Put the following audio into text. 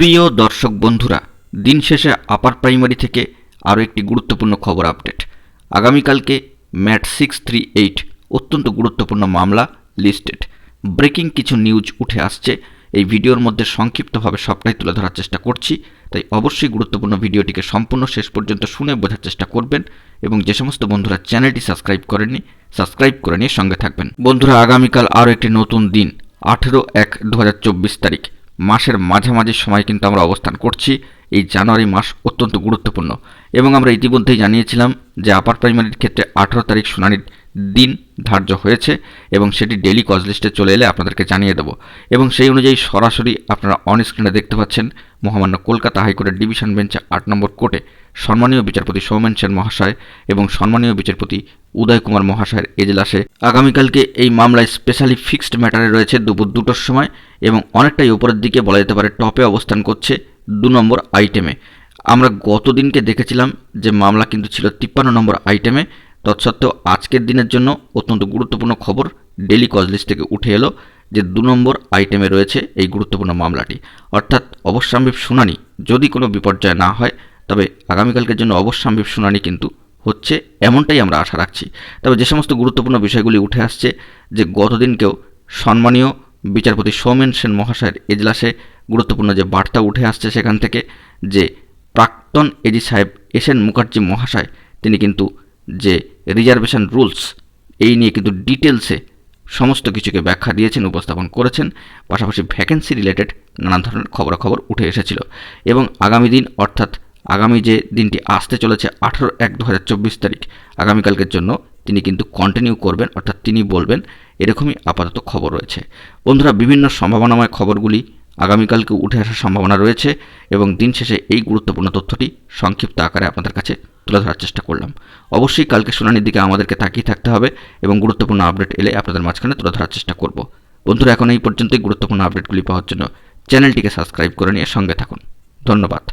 প্রিয় দর্শক বন্ধুরা, দিন শেষে আপার প্রাইমারি থেকে আরও একটি গুরুত্বপূর্ণ খবর আপডেট। আগামীকালকে ম্যাট 638 অত্যন্ত গুরুত্বপূর্ণ মামলা লিস্টেড। ব্রেকিং কিছু নিউজ উঠে আসছে, এই ভিডিওর মধ্যে সংক্ষিপ্তভাবে সবটাই তুলে ধরার চেষ্টা করছি, তাই অবশ্যই গুরুত্বপূর্ণ ভিডিওটিকে সম্পূর্ণ শেষ পর্যন্ত শুনে বোঝার চেষ্টা করবেন এবং যে সমস্ত বন্ধুরা চ্যানেলটি সাবস্ক্রাইব করেননি সাবস্ক্রাইব করে নিয়ে সঙ্গে থাকবেন। বন্ধুরা, আগামীকাল আরও একটি নতুন দিন, 18/1/2024 তারিখ। মাসের মাঝামাঝি সময় কিন্তু আমরা অবস্থান করছি। এই জানুয়ারি মাস অত্যন্ত গুরুত্বপূর্ণ এবং আমরা ইতিমধ্যেই জানিয়েছিলাম যে আপার প্রাইমারির ক্ষেত্রে 18 তারিখ শুনানির দিন ধার্য হয়েছে এবং সেটি ডেইলি কজ লিস্টে চলে এলে আপনাদেরকে জানিয়ে দেব। এবং সেই অনুযায়ী সরাসরি আপনারা অন স্ক্রিনে দেখতে পাচ্ছেন মহামান্য কলকাতা হাইকোর্টের ডিভিশন বেঞ্চে 8 নম্বর কোর্টে সম্মানীয় বিচারপতি সৌমেন সেন মহাশয় এবং সম্মানীয় বিচারপতি উদয় কুমার মহাশয়ের এজলাসে আগামীকালকে এই মামলায় স্পেশালি ফিক্সড ম্যাটারে রয়েছে দুপুর 2টোর সময় এবং অনেকটাই উপরের দিকে বলা যেতে পারে টপে অবস্থান করছে 2 নম্বর আইটেমে। আমরা গতদিনকে দেখেছিলাম যে মামলা কিন্তু ছিল 53 নম্বর আইটেমে। তৎসত্ত্বেও আজকের দিনের জন্য অত্যন্ত গুরুত্বপূর্ণ খবর ডেইলি কজ লিস্ট থেকে উঠে এলো যে 2 নম্বর আইটেমে রয়েছে এই গুরুত্বপূর্ণ মামলাটি, অর্থাৎ অবশ্যম্ভাবী শুনানি যদি কোনো বিপর্যয় না হয় তবে আগামীকালকের জন্য অবশ্যম্ভাবী শুনানি কিন্তু হচ্ছে, এমনটাই আমরা আশা রাখছি। তবে যে সমস্ত গুরুত্বপূর্ণ বিষয়গুলি উঠে আসছে যে গতদিনকেও সম্মানীয় বিচারপতি সৌমেন সেন মহাশয়ের এজলাসে গুরুত্বপূর্ণ যে বার্তা উঠে আসছে সেখান থেকে যে প্রাক্তন এজি সাহেব এসএন মুখার্জি মহাশয় তিনি কিন্তু যে রিজার্ভেশন রুলস এই নিয়ে কিন্তু ডিটেলসে সমস্ত কিছুকে ব্যাখ্যা দিয়েছেন, উপস্থাপন করেছেন। পাশাপাশি ভ্যাকেন্সি রিলেটেড নানান ধরনের খবরাখবর উঠে এসেছিল এবং আগামী দিন অর্থাৎ আগামী যে দিনটি আসতে চলেছে 18/1/2024 তারিখ, আগামীকালকের জন্য তিনি কিন্তু কন্টিনিউ করবেন, অর্থাৎ তিনি বলবেন, এরকমই আপাতত খবর রয়েছে। বন্ধুরা, বিভিন্ন সম্ভাবনাময় খবরগুলি আগামীকালকে উঠে আসার সম্ভাবনা রয়েছে এবং দিন শেষে এই গুরুত্বপূর্ণ তথ্যটি সংক্ষিপ্ত আকারে আপনাদের কাছে তুলে ধরার চেষ্টা করলাম। অবশ্যই কালকে শুনানির দিকে আমাদেরকে তাকিয়ে থাকতে হবে এবং গুরুত্বপূর্ণ আপডেট এলে আপনাদের মাঝখানে তুলে ধরার চেষ্টা করব। বন্ধুরা, এখন এই পর্যন্তই। গুরুত্বপূর্ণ আপডেটগুলি পাওয়ার জন্য চ্যানেলটিকে সাবস্ক্রাইব করে নিয়ে সঙ্গে থাকুন। ধন্যবাদ।